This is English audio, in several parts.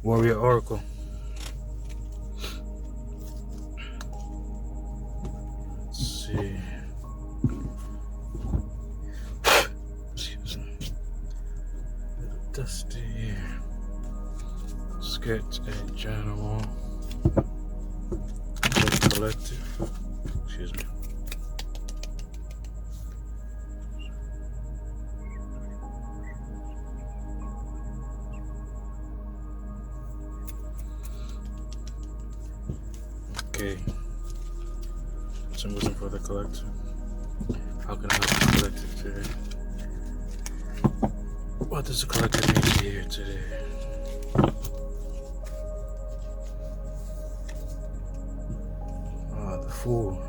Warrior Oracle. Let's see. Excuse me. A little dusty. Let's get a general collective. Excuse me. Okay. Symbolism for the collective. How can I help the collective today? What does the collective need to hear today? The Fool.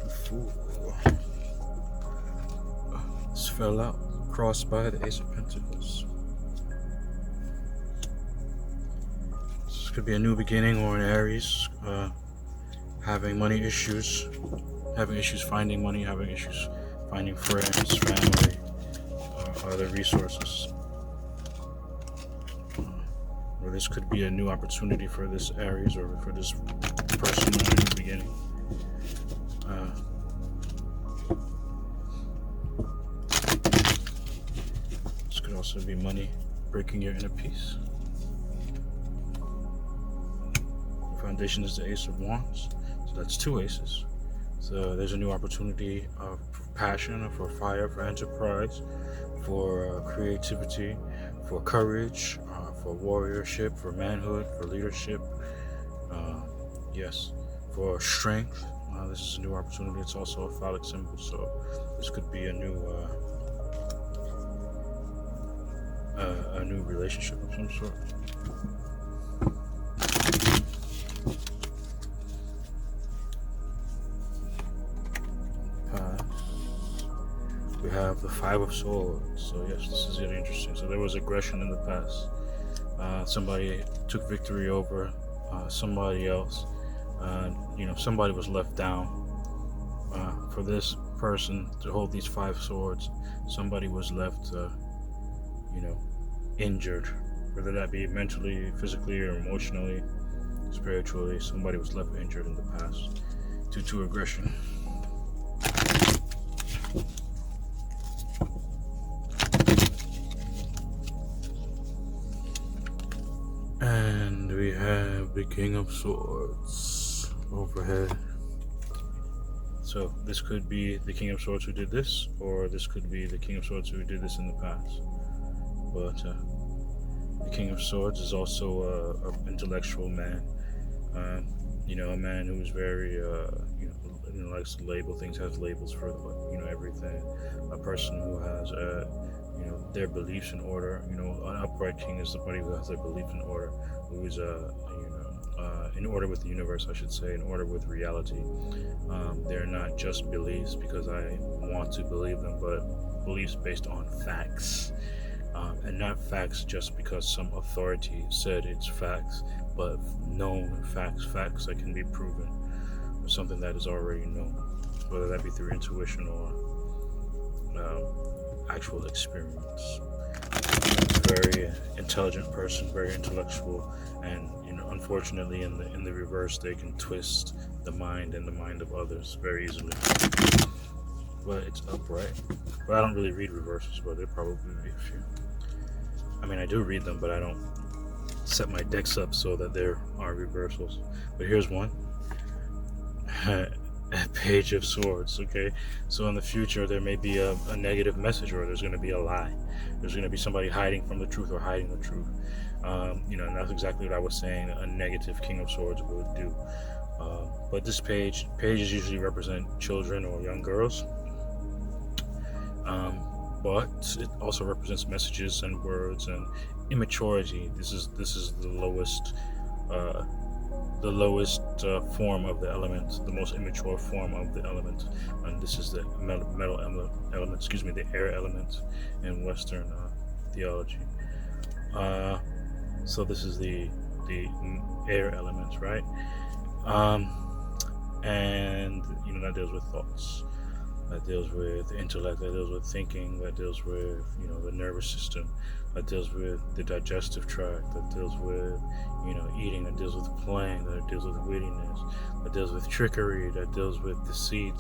The Fool. This fell out, crossed by the Ace of Pentacles. This could be a new beginning, or an Aries having money issues, having issues finding money, having issues finding friends, family, other resources. Or this could be a new opportunity for this Aries, or for this person in a new beginning. This could also be money breaking your inner peace. The foundation is the Ace of Wands, so that's two aces. So there's a new opportunity for passion, for fire, for enterprise, for creativity, for courage, for warriorship, for manhood, for leadership. Yes, for strength. This is a new opportunity. It's also a phallic symbol, so this could be a new relationship of some sort. We have the Five of Swords. So yes, this is really interesting. So there was aggression in the past. Somebody took victory over somebody else. Somebody was left down. For this person to hold these five swords, somebody was left, injured. Whether that be mentally, physically, or emotionally, spiritually, somebody was left injured in the past due to aggression. And we have the King of Swords overhead. So this could be the King of Swords who did this, or this could be the King of Swords who did this in the past. But the King of Swords is also an intellectual man. A man who's very, likes to label things, has labels for, everything. A person who has, their beliefs in order. An upright king is somebody who has their beliefs in order, who is, in order with the universe, I should say, in order with reality. They're not just beliefs because I want to believe them, but beliefs based on facts. And not facts just because some authority said it's facts, but known facts that can be proven, or something that is already known, whether that be through intuition or actual experience. Very intelligent person, very intellectual, and unfortunately, in the reverse, they can twist the mind and the mind of others very easily. But it's upright. But I don't really read reverses, but there probably be a few. I mean, I do read them, but I don't set my decks up so that there are reversals. But here's one. A Page of Swords, okay? So in the future, there may be a negative message, or there's going to be a lie. There's going to be somebody hiding from the truth or hiding the truth. And that's exactly what I was saying a negative King of Swords would do. But this pages usually represent children or young girls. But it also represents messages and words and immaturity. This is the lowest form of the element, the most immature form of the element, and this is the metal element. The air element in Western theology. So this is the air element, right? And something that deals with thoughts, that deals with intellect, that deals with thinking, that deals with, the nervous system, that deals with the digestive tract, that deals with, eating, that deals with playing, that deals with wittiness, that deals with trickery, that deals with deceit,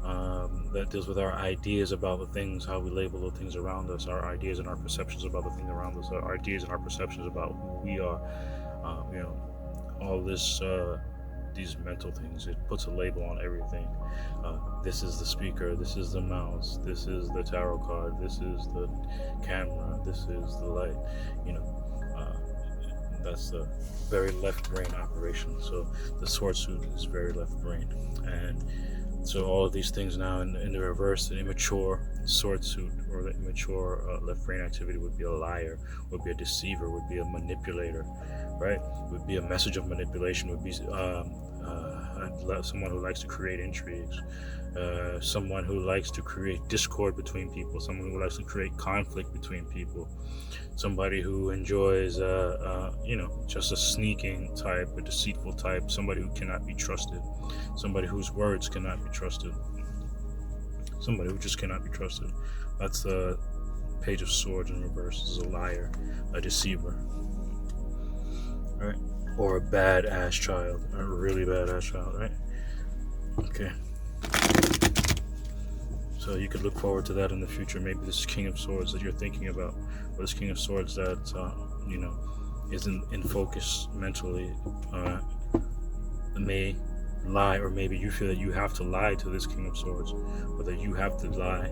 that deals with our ideas about the things, how we label the things around us, our ideas and our perceptions about the things around us, our ideas and our perceptions about who we are, all this, these mental things. It puts a label on everything. This is the speaker, this is the mouse, this is the tarot card, this is the camera, this is the light. That's the very left brain operation. So the sword suit is very left brain, and so all of these things now in the reverse, the immature sword suit or the immature left brain activity would be a liar, would be a deceiver, would be a manipulator, right? Would be a message of manipulation, would be someone who likes to create intrigues, someone who likes to create discord between people, someone who likes to create conflict between people, somebody who enjoys, just a sneaking type, a deceitful type, somebody who cannot be trusted, somebody whose words cannot be trusted, somebody who just cannot be trusted. That's the Page of Swords in reverse. This is a liar, a deceiver, right? Or a badass child, a really badass child, right? Okay. So you could look forward to that in the future. Maybe this King of Swords that you're thinking about, or this King of Swords that, isn't in focus mentally, may lie, or maybe you feel that you have to lie to this King of Swords, or that you have to lie,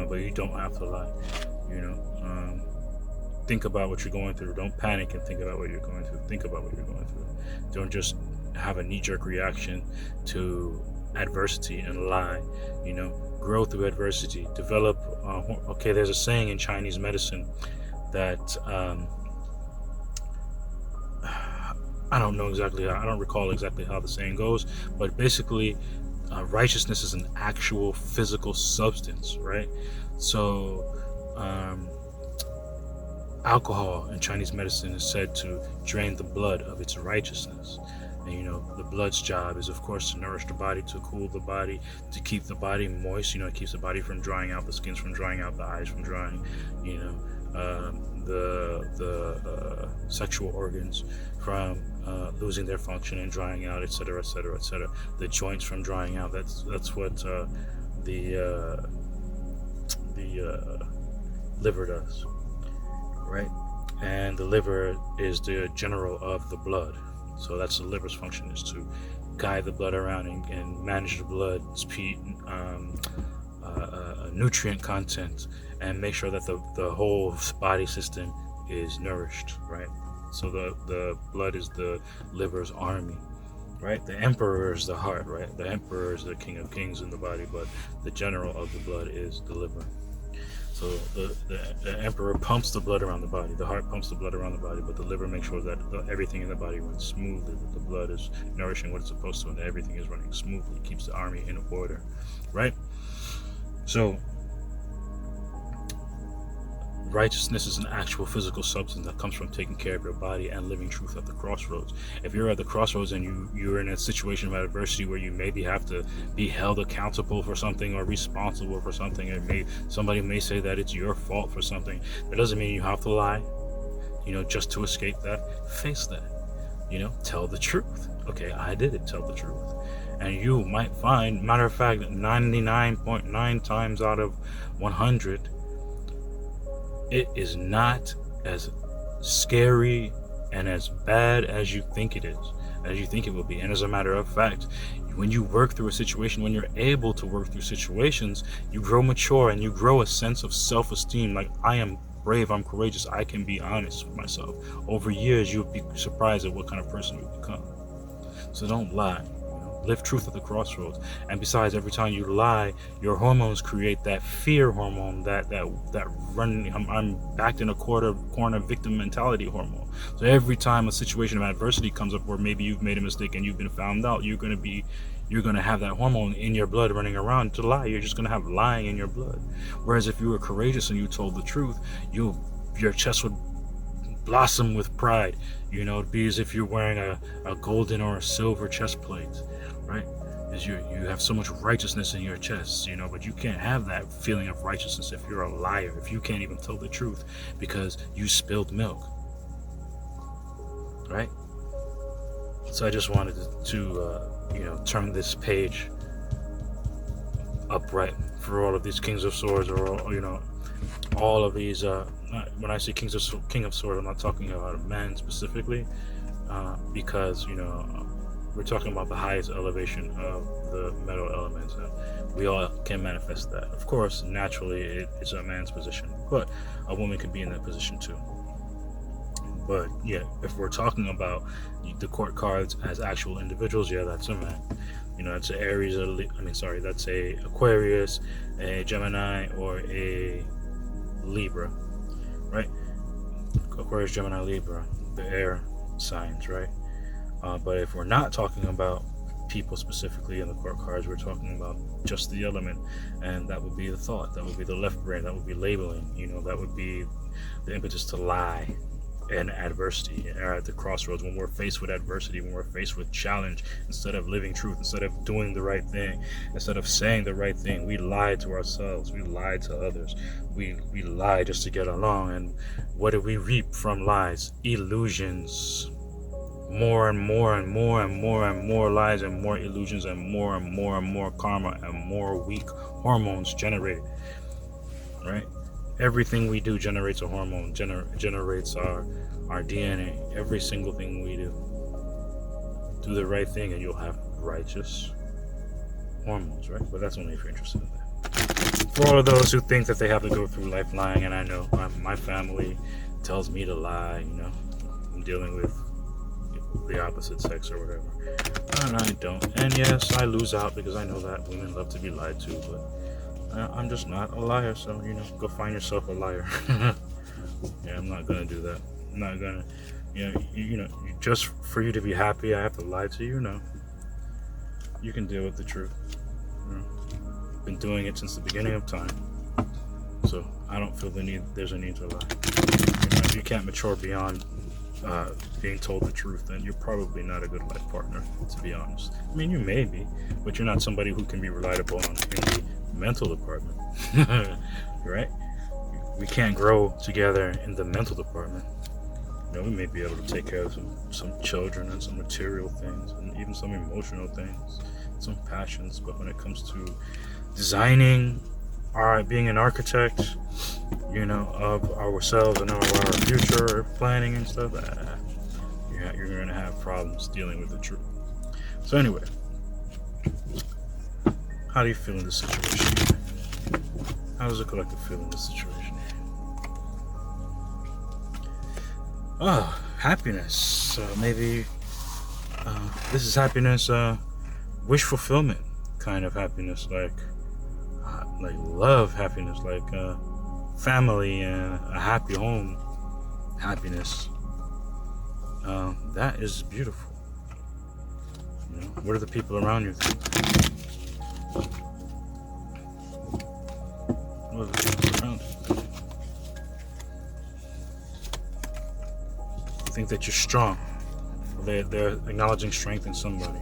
but you don't have to lie. Think about what you're going through. Don't panic and think about what you're going through. Think about what you're going through. Don't just have a knee-jerk reaction to adversity and lie. Grow through adversity. Develop. There's a saying in Chinese medicine that I don't recall exactly how the saying goes, but basically, righteousness is an actual physical substance, right? So, alcohol in Chinese medicine is said to drain the blood of its righteousness. And the blood's job is, of course, to nourish the body, to cool the body, to keep the body moist. It keeps the body from drying out, the skins from drying out, the eyes from drying, the sexual organs from losing their function and drying out, etc., etc., etc. The joints from drying out. That's what the liver does, right? And the liver is the general of the blood. So that's the liver's function, is to guide the blood around and manage the blood's nutrient content, and make sure that the whole body system is nourished, right? So the blood is the liver's army, right? The emperor is the heart, right? The emperor is the king of kings in the body, but the general of the blood is the liver. So the emperor pumps the blood around the body, the heart pumps the blood around the body, but the liver makes sure that everything in the body runs smoothly, that the blood is nourishing what it's supposed to, and that everything is running smoothly. It keeps the army in order, right? So righteousness is an actual physical substance that comes from taking care of your body and living truth at the crossroads. If you're at the crossroads and you're in a situation of adversity where you maybe have to be held accountable for something or responsible for something, and somebody may say that it's your fault for something, that doesn't mean you have to lie, just to escape that. Face that, tell the truth. Okay, I did it, tell the truth. And you might find, matter of fact, 99.9 times out of 100, it is not as scary and as bad as you think it is, as you think it will be. And as a matter of fact, when you work through a situation, when you're able to work through situations, you grow mature and you grow a sense of self-esteem. Like, I am brave, I'm courageous, I can be honest with myself. Over years, you'll be surprised at what kind of person you become. So don't lie. Live truth at the crossroads. And besides, every time you lie, your hormones create that fear hormone, that run, I'm backed in a corner victim mentality hormone. So every time a situation of adversity comes up where maybe you've made a mistake and you've been found out, you're going to have that hormone in your blood running around to lie. You're just going to have lying in your blood. Whereas if you were courageous and you told the truth, your chest would blossom with pride. It'd be as if you're wearing a golden or a silver chest plate, right? is you have so much righteousness in your chest, but you can't have that feeling of righteousness if you're a liar, if you can't even tell the truth because you spilled milk, right? So I just wanted to turn this page upright for all of these Kings of Swords, or all of these. When I say King of Swords, I'm not talking about a man specifically, because we're talking about the highest elevation of the metal elements, and we all can manifest that. Of course, naturally, it's a man's position, but a woman could be in that position too. But yeah, if we're talking about the court cards as actual individuals, yeah, that's a man. It's an Aries, that's a Aquarius, a Gemini, or a Libra, right? Aquarius, Gemini, Libra, the air signs, right? But if we're not talking about people specifically in the court cards, we're talking about just the element, and that would be the thought, that would be the left brain, that would be labeling, that would be the impetus to lie and adversity, or at the crossroads, when we're faced with adversity, when we're faced with challenge, instead of living truth, instead of doing the right thing, instead of saying the right thing, we lie to ourselves, we lie to others, we lie just to get along. And what do we reap from lies? Illusions. More and more and more and more and more lies, and more illusions, and more karma, and more weak hormones generated, right? Everything we do generates a hormone, generates our DNA. Every single thing we do. Do the right thing and you'll have righteous hormones, right? But that's only if you're interested in that. For all of those who think that they have to go through life lying, and I know my family tells me to lie, I'm dealing with the opposite sex or whatever, and I don't. And yes, I lose out because I know that women love to be lied to, but I'm just not a liar, so go find yourself a liar. Yeah, I'm not gonna do that. I'm not gonna, just for you to be happy, I have to lie to you. No, you can deal with the truth. Been doing it since the beginning of time, so I don't feel there's a need to lie. If you can't mature beyond being told the truth, then you're probably not a good life partner, to be honest. You may be, but you're not somebody who can be relied upon in the mental department. Right? We can't grow together in the mental department. We may be able to take care of some children and some material things, and even some emotional things, some passions, but when it comes to designing, being an architect, of ourselves and of our future planning and stuff, you're going to have problems dealing with the truth. So anyway, how do you feel in this situation? How does the collective feel in this situation? Happiness. Maybe this is happiness, wish fulfillment kind of happiness, like love happiness, like family and a happy home happiness. That is beautiful. What do the people around you think? What do the people around you think? Think that you're strong. They're acknowledging strength in somebody.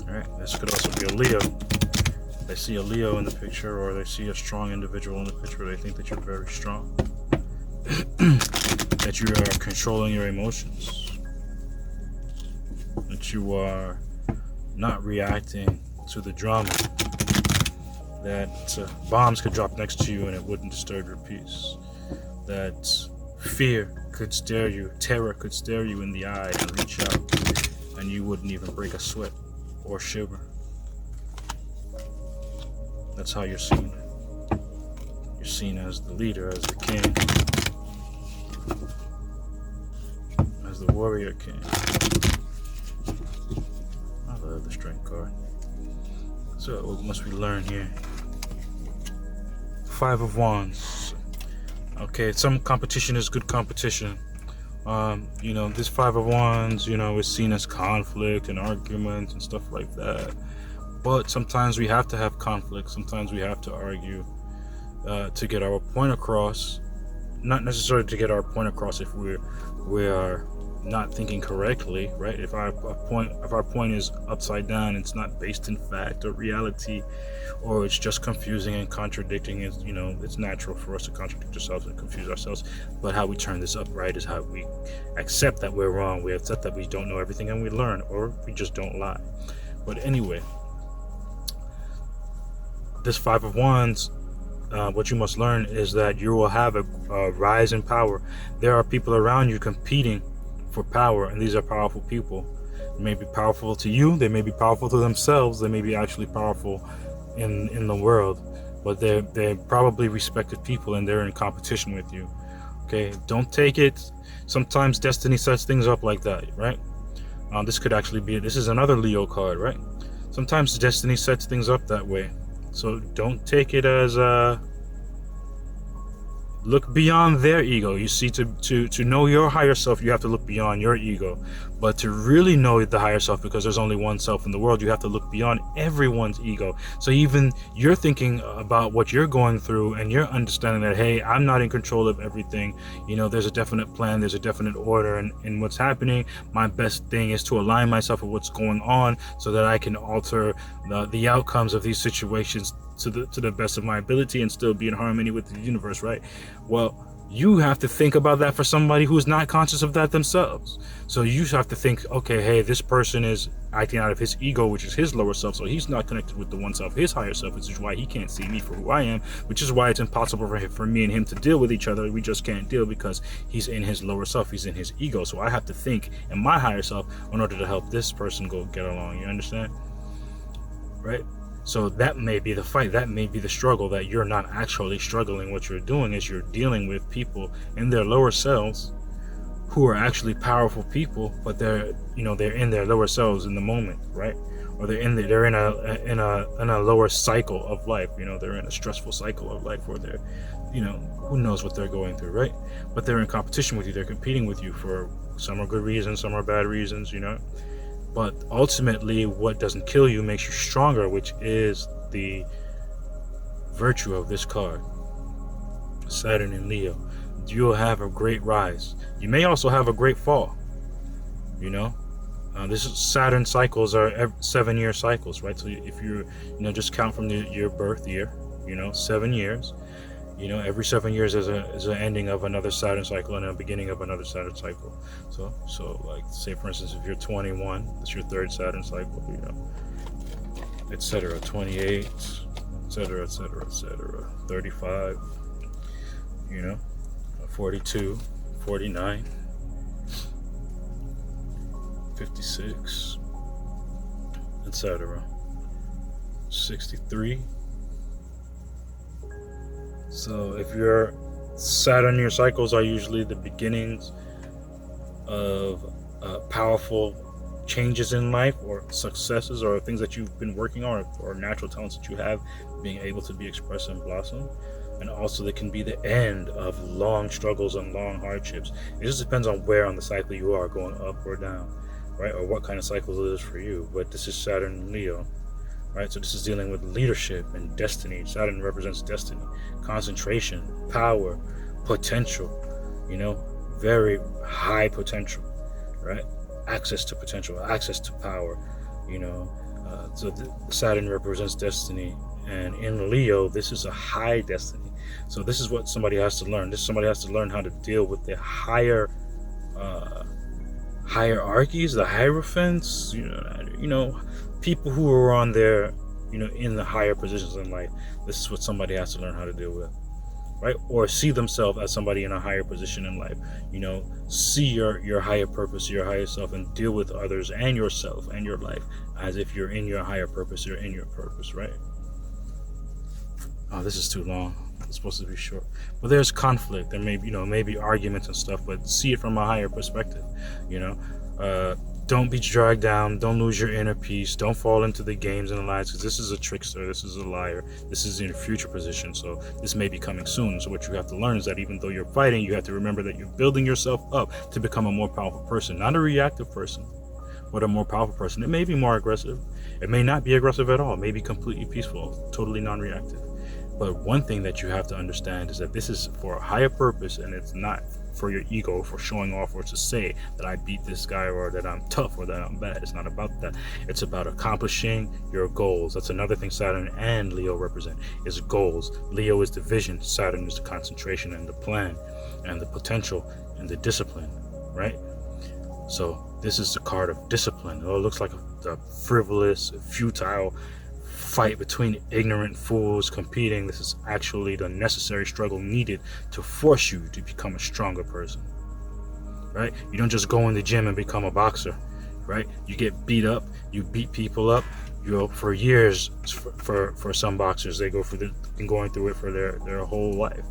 Alright, this could also be a Leo. They see a Leo in the picture, or they see a strong individual in the picture. They think that you're very strong. That you are controlling your emotions. That you are not reacting to the drama. That bombs could drop next to you and it wouldn't disturb your peace. That fear could stare you, terror could stare you in the eye and reach out, and you wouldn't even break a sweat or shiver. That's how you're seen. You're seen as the leader, as the king, as the warrior king. I love the strength card. So what must we learn here? 5 of Wands. Okay, some competition is good competition. This 5 of Wands, is seen as conflict and arguments and stuff like that. But sometimes we have to have conflict. Sometimes we have to argue to get our point across. Not necessarily to get our point across if we are not thinking correctly, right? If our point is upside down, it's not based in fact or reality, or it's just confusing and contradicting. It's, it's natural for us to contradict ourselves and confuse ourselves. But how we turn this up right is how we accept that we're wrong. We accept that we don't know everything, and we learn, or we just don't lie. But anyway, this Five of Wands, what you must learn is that you will have a rise in power. There are people around you competing for power, and these are powerful people. They may be powerful to you, they may be powerful to themselves, they may be actually powerful in the world, but they're probably respected people, and they're in competition with you. Okay, don't take it. Sometimes destiny sets things up like that, right? This could actually be, this is another Leo card, right? Sometimes destiny sets things up that way. So don't take it as look beyond their ego. You see, to know your higher self, you have to look beyond your ego. But to really know the higher self, because there's only one self in the world, you have to look beyond everyone's ego. So even you're thinking about what you're going through, and you're understanding that, hey, I'm not in control of everything. There's a definite plan, there's a definite order in what's happening. My best thing is to align myself with what's going on, so that I can alter the outcomes of these situations to the best of my ability, and still be in harmony with the universe, right? Well, you have to think about that for somebody who's not conscious of that themselves. So you have to think, okay, hey, this person is acting out of his ego, which is his lower self, so he's not connected with the one self, his higher self, which is why he can't see me for who I am, which is why it's impossible for me and him to deal with each other. We just can't deal, because he's in his lower self, he's in his ego. So I have to think in my higher self in order to help this person go get along. You understand? Right? So that may be the fight, that may be the struggle, that you're not actually struggling. What you're doing is you're dealing with people in their lower selves who are actually powerful people, but they're in their lower selves in the moment, right? Or they're in a lower cycle of life. They're in a stressful cycle of life where they're, who knows what they're going through, right? But they're in competition with you, they're competing with you for some are good reasons, some are bad reasons, But ultimately, what doesn't kill you makes you stronger, which is the virtue of this card. Saturn in Leo. You'll have a great rise. You may also have a great fall. This is Saturn cycles are 7-year cycles, right? So if you just count from your birth year, 7 years. Every 7 years is an ending of another Saturn cycle and a beginning of another Saturn cycle. So like, say for instance, if you're 21, it's your third Saturn cycle, etc. 28, etc., etc., etc. 35, 42, 49, 56, etc. 63. So if your Saturn year cycles are usually the beginnings of powerful changes in life, or successes, or things that you've been working on, or natural talents that you have being able to be expressed and blossom. And also they can be the end of long struggles and long hardships. It just depends on where on the cycle you are, going up or down, right? Or what kind of cycle it is for you. But this is Saturn in Leo. Right, so this is dealing with leadership and destiny. Saturn represents destiny, concentration, power, potential, very high potential, right? Access to potential, access to power, so Saturn represents destiny. And in Leo, this is a high destiny. So this is what somebody has to learn. Somebody has to learn how to deal with the higher hierarchies, the hierophants, people who are on their, in the higher positions in life. This is what somebody has to learn how to deal with, right? Or see themselves as somebody in a higher position in life. See your higher purpose, your higher self, and deal with others and yourself and your life as if you're in your higher purpose, you're in your purpose, right? Oh, this is too long. It's supposed to be short. But there's conflict. There may be, maybe arguments and stuff, but see it from a higher perspective, Don't be dragged down. Don't lose your inner peace. Don't fall into the games and the lies, because this is a trickster. This is a liar. This is in your future position. So this may be coming soon. So what you have to learn is that even though you're fighting, you have to remember that you're building yourself up to become a more powerful person. Not a reactive person, but a more powerful person. It may be more aggressive. It may not be aggressive at all. It may be completely peaceful, totally non-reactive. But one thing that you have to understand is that this is for a higher purpose, and it's not for your ego, for showing off, or to say that I beat this guy, or that I'm tough, or that I'm bad. It's not about that. It's about accomplishing your goals. That's another thing Saturn and Leo represent, is goals. Leo is the vision, Saturn is the concentration and the plan and the potential and the discipline, right? So this is the card of discipline. Oh, it looks like a frivolous, futile fight between ignorant fools competing. This is actually the necessary struggle needed to force you to become a stronger person, right? You don't just go in the gym and become a boxer, right? You get beat up, you beat people up, for years. For some boxers, they been going through it for their whole life,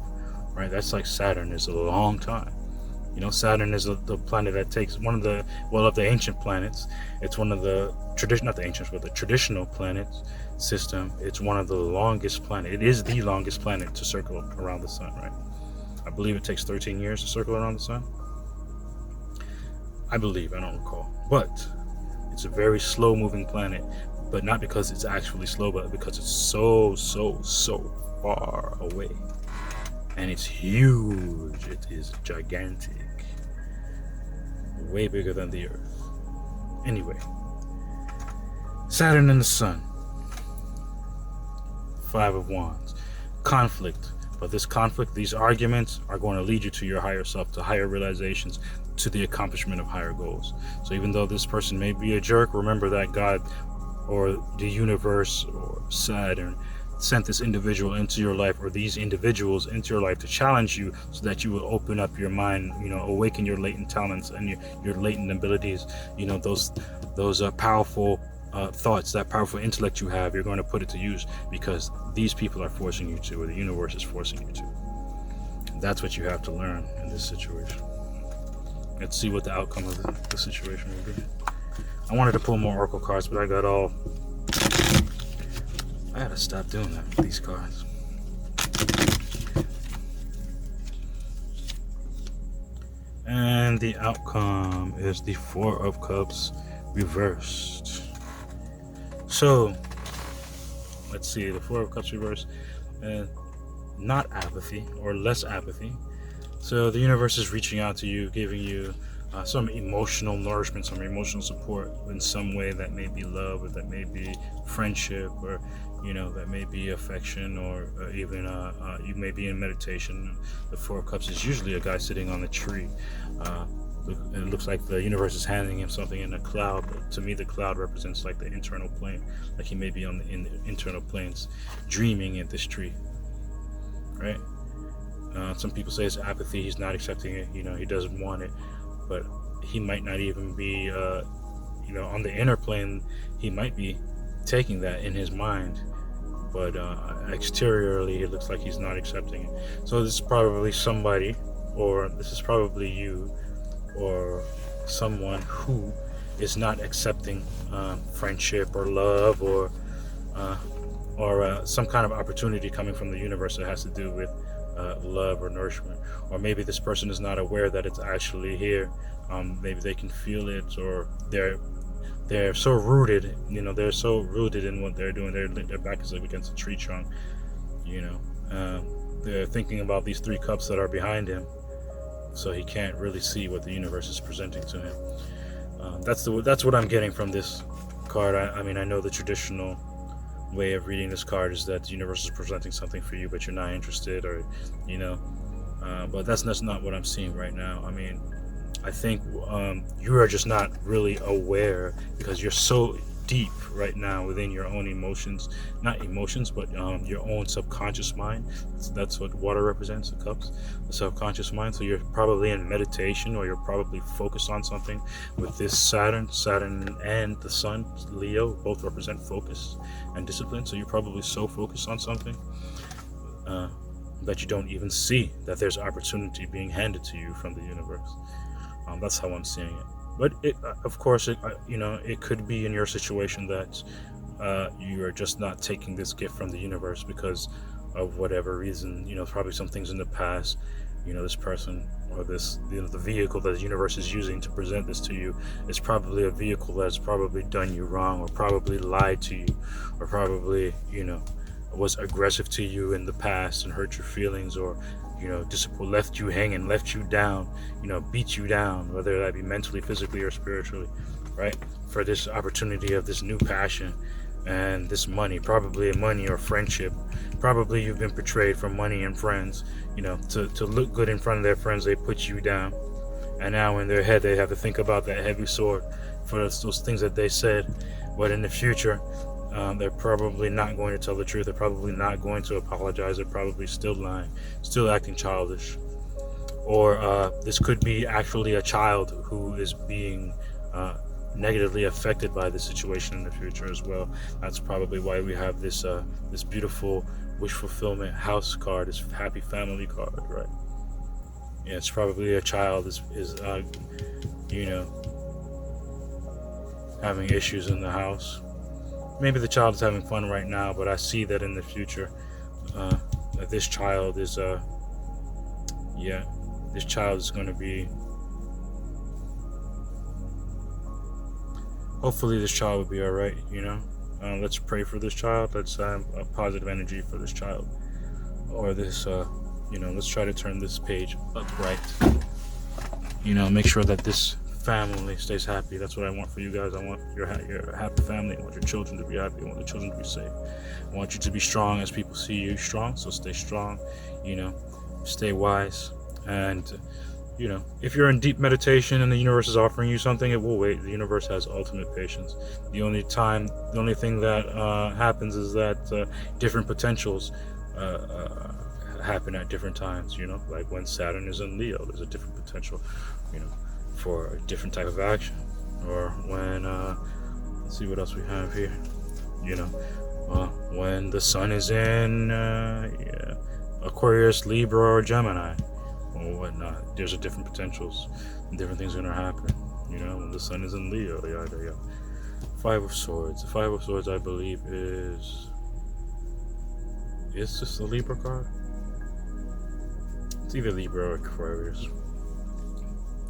right? That's like Saturn is a long time. Saturn is the planet that takes one of the ancient planets. It's one of the traditional planets system. It's one of the longest planet. It is the longest planet to circle around the sun, right? I believe it takes 13 years to circle around the sun. I don't recall. But it's a very slow moving planet, but not because it's actually slow, but because it's so far away. And it's huge. It is gigantic. Way bigger than the Earth. Anyway, Saturn and the Sun. 5 of Wands. Conflict. But this conflict, these arguments are going to lead you to your higher self, to higher realizations, to the accomplishment of higher goals. So even though this person may be a jerk, remember that God or the universe or Saturn sent this individual into your life, or these individuals into your life, to challenge you, so that you will open up your mind, awaken your latent talents and your latent abilities, those powerful thoughts, that powerful intellect you have. You're going to put it to use because these people are forcing you to, or the universe is forcing you to. And that's what you have to learn in this situation. Let's see what the outcome of the situation will be. I wanted to pull more oracle cards, but I gotta stop doing that with these cards. And the outcome is the 4 of Cups reversed. So, let's see, the 4 of Cups reversed. Not apathy, or less apathy. So the universe is reaching out to you, giving you some emotional nourishment, some emotional support in some way. That may be love, or that may be friendship, or that may be affection, or even you may be in meditation. The 4 of Cups is usually a guy sitting on a tree. It looks like the universe is handing him something in a cloud, but to me the cloud represents like the internal plane, like he may be in the internal planes dreaming at this tree, right? Some people say it's apathy, he's not accepting it, he doesn't want it, but he might not even be on the inner plane. He might be taking that in his mind, but exteriorly it looks like he's not accepting it. So this is probably somebody, or this is probably you, or someone who is not accepting friendship or love, or some kind of opportunity coming from the universe that has to do with love or nourishment. Or maybe this person is not aware that it's actually here. Maybe they can feel it, or they're so rooted, they're so rooted in what they're doing. Their back is up against a tree trunk, they're thinking about these 3 cups that are behind him, so he can't really see what the universe is presenting to him. That's what I'm getting from this card. I mean, I know the traditional way of reading this card is that the universe is presenting something for you, but you're not interested, or but that's not what I'm seeing right now. I mean, I think you are just not really aware, because you're so deep right now within your own emotions, not emotions, but your own subconscious mind. That's what water represents, the cups, the subconscious mind. So you're probably in meditation, or you're probably focused on something with this Saturn and the Sun, Leo, both represent focus and discipline. So you're probably so focused on something that you don't even see that there's opportunity being handed to you from the universe. That's how I'm seeing it. But of course, it could be in your situation that you are just not taking this gift from the universe because of whatever reason. Probably some things in the past. This person, or this, the vehicle that the universe is using to present this to you is probably a vehicle that's probably done you wrong, or probably lied to you, or probably, was aggressive to you in the past and hurt your feelings, or left you hanging, left you down, beat you down, whether that be mentally, physically, or spiritually, right? For this opportunity of this new passion and this money, probably money or friendship. Probably you've been betrayed from money and friends, to look good in front of their friends, they put you down. And now in their head, they have to think about that heavy sword for those things that they said. But in the future, they're probably not going to tell the truth. They're probably not going to apologize. They're probably still lying, still acting childish. Or this could be actually a child who is being negatively affected by the situation in the future as well. That's probably why we have this beautiful wish fulfillment house card, this happy family card, right? Yeah, it's probably a child is having issues in the house. Maybe the child is having fun right now, but I see that in the future, that this child is this child is going to be. Hopefully, this child will be all right. Let's pray for this child. Let's have a positive energy for this child, or this. Let's try to turn this page upright. Make sure that this family stays happy. That's what I want for you guys. I want your happy family. I want your children to be happy. I want the children to be safe. I want you to be strong as people see you strong. So stay strong. Stay wise. And if you're in deep meditation and the universe is offering you something, it will wait. The universe has ultimate patience. The only thing that happens is that different potentials happen at different times. Like when Saturn is in Leo, there's a different potential, for a different type of action. Or when let's see what else we have here. When the sun is in Aquarius, Libra, or Gemini, or whatnot, there's a different potentials and different things are gonna happen. When the sun is in Leo, yeah. Five of Swords. The Five of Swords, I believe, is this the Libra card? It's either Libra or Aquarius.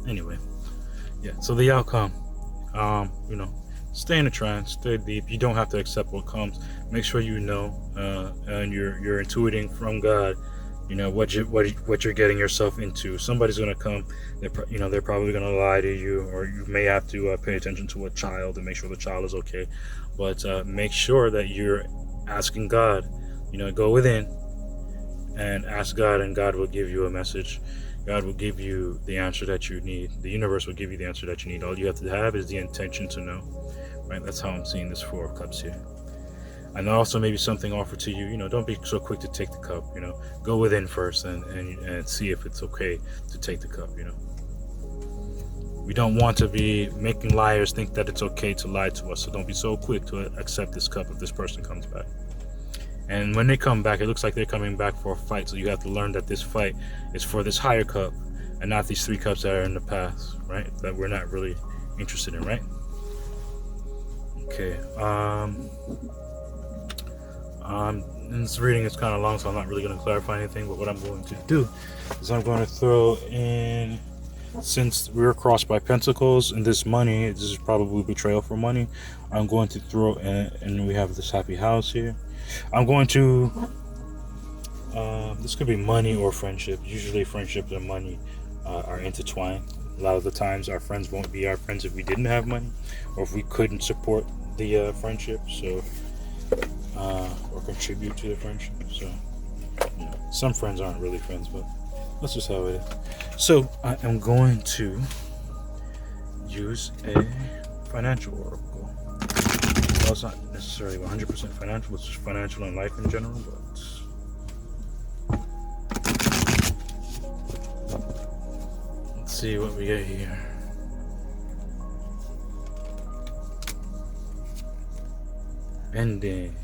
Anyway, yeah. So the outcome, stay in the trance, stay deep. You don't have to accept what comes. Make sure and you're intuiting from God. What you're getting yourself into. Somebody's gonna come. They're probably gonna lie to you, or you may have to pay attention to a child and make sure the child is okay. But make sure that you're asking God. Go within and ask God, and God will give you a message. God will give you the answer that you need. The universe will give you the answer that you need. All you have to have is the intention to know. Right? That's how I'm seeing this Four of Cups here. And also maybe something offered to you, don't be so quick to take the cup, go within first and see if it's okay to take the cup, We don't want to be making liars think that it's okay to lie to us, so don't be so quick to accept this cup if this person comes back. And when they come back, it looks like they're coming back for a fight, so you have to learn that this fight is for this higher cup and not these three cups that are in the past, right? That we're not really interested in, right? Okay, this reading is kind of long, so I'm not really going to clarify anything, but what I'm going to do is I'm going to throw in, since we were crossed by Pentacles and this money, this is probably betrayal for money, I'm going to throw in, and we have this happy house here. I'm going to, this could be money or friendship. Usually friendship and money are intertwined. A lot of the times our friends won't be our friends if we didn't have money, or if we couldn't support the friendship, so or contribute to the friendship. So some friends aren't really friends, but that's just how it is. So I am going to use a financial oracle. Well, it's not necessarily 100% financial, it's just financial and life in general, but let's see what we get here. Ending.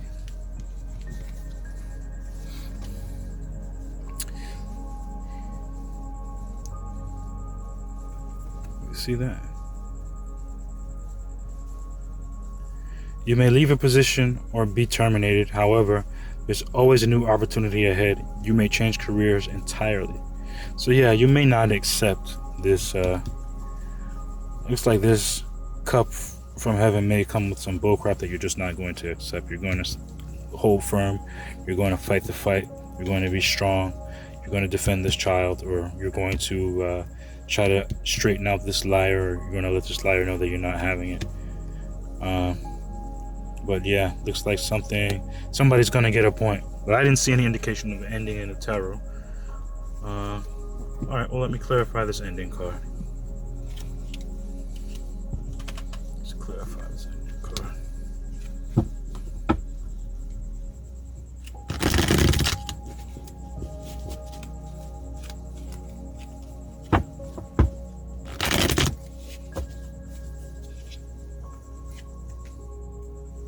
You see that? You may leave a position or be terminated. However, there's always a new opportunity ahead. You may change careers entirely. So yeah, you may not accept this. Looks like this cup from heaven may come with some bullcrap that you're just not going to accept. You're going to hold firm. You're going to fight the fight. You're going to be strong. you're going to defend this child, or you're going to try to straighten out this liar, or you're going to let this liar know that you're not having it. But yeah, looks like somebody's going to get a point. But I didn't see any indication of ending in the tarot. Alright, well, let me clarify this ending card. Let's clarify this ending card.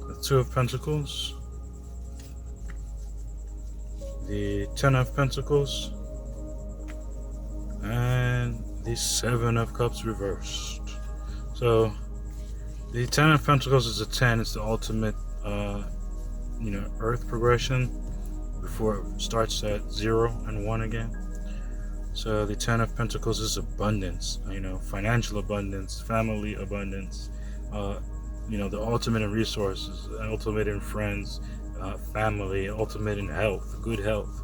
The Two of Pentacles, the Ten of Pentacles, and the Seven of Cups reversed. So the Ten of Pentacles is a 10. It's the ultimate earth progression before it starts at 0 and 1 again. So the Ten of Pentacles is abundance, financial abundance, family abundance, the ultimate in resources, ultimate in friends, family, ultimate in health, good health,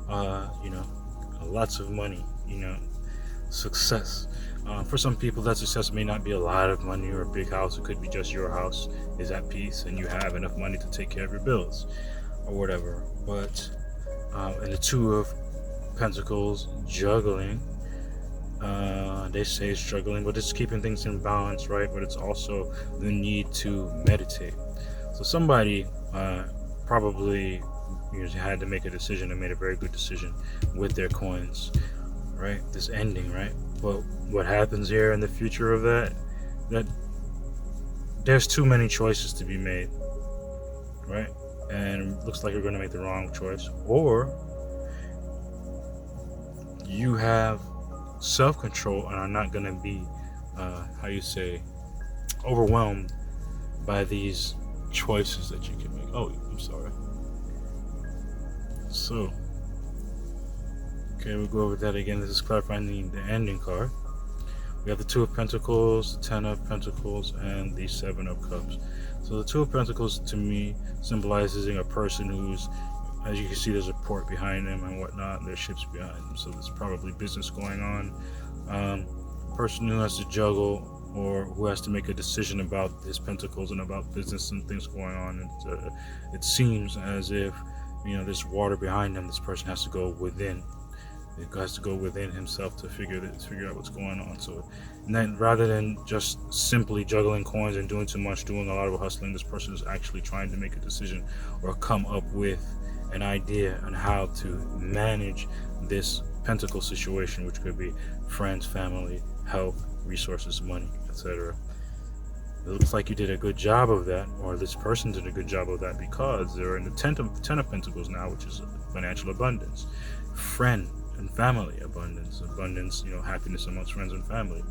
lots of money, success. For some people, that success may not be a lot of money or a big house. It could be just your house is at peace and you have enough money to take care of your bills or whatever. But and the Two of Pentacles, juggling. They say it's struggling, but it's keeping things in balance, right? But it's also the need to meditate. So somebody probably had to make a decision and made a very good decision with their coins, right? This ending, right? But what happens here in the future of that there's too many choices to be made, right? And it looks like you're going to make the wrong choice, or you have self-control and are not going to be overwhelmed by these choices that you can make. Oh, I'm sorry. So okay, we'll go over that again. This is clarifying the ending card. We have the Two of Pentacles, the Ten of Pentacles, and the Seven of Cups. So the Two of Pentacles to me symbolizes a person who's, as you can see, there's a port behind them and whatnot, and there's ships behind them, so there's probably business going on. Person who has to juggle or who has to make a decision about his pentacles and about business and things going on. It seems as if there's water behind them. This person has to go within. It has to go within himself to figure out what's going on. So, and then rather than just simply juggling coins and doing too much, doing a lot of hustling, this person is actually trying to make a decision or come up with an idea on how to manage this pentacle situation, which could be friends, family, health, resources, money, etc. It looks like you did a good job of that, or this person did a good job of that, because they're in the Ten of Pentacles now, which is financial abundance, friend and family abundance, happiness amongst friends and family,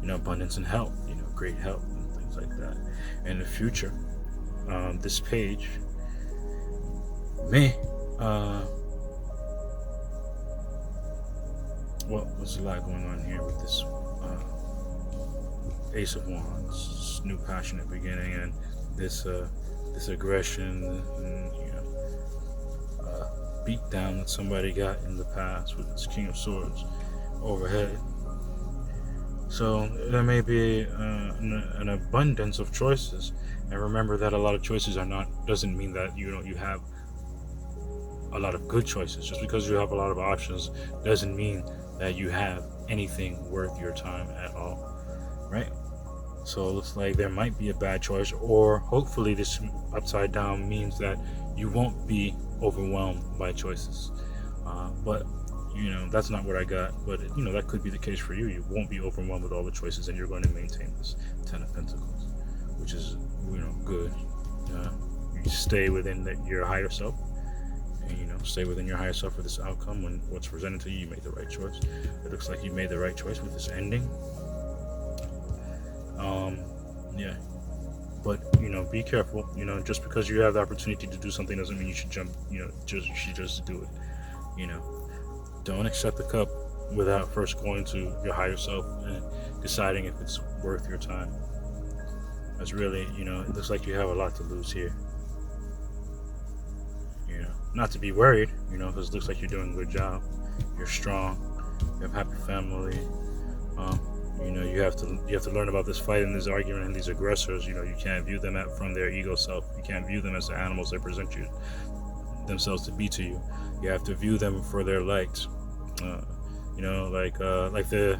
abundance in health, great health and things like that. In the future, this page may there's a lot going on here with this Ace of Wands, this new passionate beginning, and this aggression and beat down that somebody got in the past with this King of Swords overhead. So there may be an abundance of choices, and remember that a lot of choices doesn't mean that you have a lot of good choices. Just because you have a lot of options doesn't mean that you have anything worth your time at all, right? So it looks like there might be a bad choice, or hopefully this upside down means that you won't be overwhelmed by choices. But that's not what I got. But that could be the case for you. You won't be overwhelmed with all the choices, and you're going to maintain this Ten of Pentacles, which is good. You stay within your higher self, and stay within your higher self for this outcome. When what's presented to you, you make the right choice. It looks like you made the right choice with this ending. Yeah. But be careful. Just because you have the opportunity to do something doesn't mean you should jump. You should just do it. Don't accept the cup without first going to your higher self and deciding if it's worth your time. That's really, it looks like you have a lot to lose here. not to be worried, because it looks like you're doing a good job. You're strong. You have a happy family. You have to learn about this fight and this argument and these aggressors. You can't view them from their ego self. You can't view them as the animals they present themselves to be to you. You have to view them for their light. Like the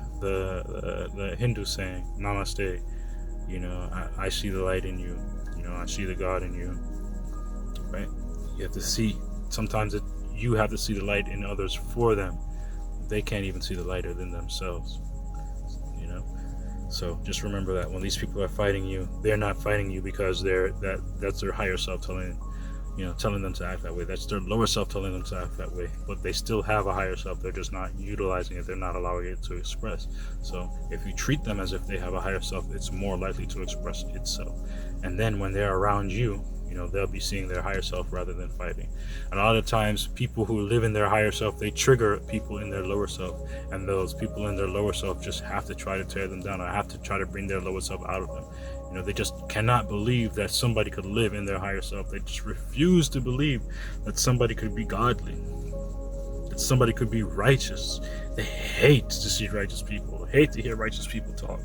Hindu saying, Namaste. I see the light in you. I see the God in you. Right? You have to see. Sometimes you have to see the light in others for them. They can't even see the light within themselves. So just remember that when these people are fighting you, they're not fighting you because that's their higher self telling them to act that way. That's their lower self telling them to act that way. But they still have a higher self. They're just not utilizing it. They're not allowing it to express. So if you treat them as if they have a higher self, it's more likely to express itself. And then when they're around you, they'll be seeing their higher self rather than fighting. And a lot of times, people who live in their higher self, they trigger people in their lower self. And those people in their lower self just have to try to tear them down, or have to try to bring their lower self out of them. They just cannot believe that somebody could live in their higher self. They just refuse to believe that somebody could be godly, that somebody could be righteous. They hate to see righteous people, hate to hear righteous people talk,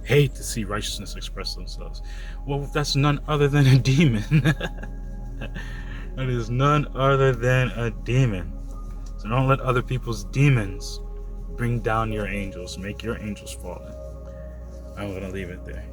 hate to see righteousness express themselves. Well, that's none other than a demon. That is none other than a demon. So don't let other people's demons bring down your angels, make your angels fallen. I'm going to leave it there.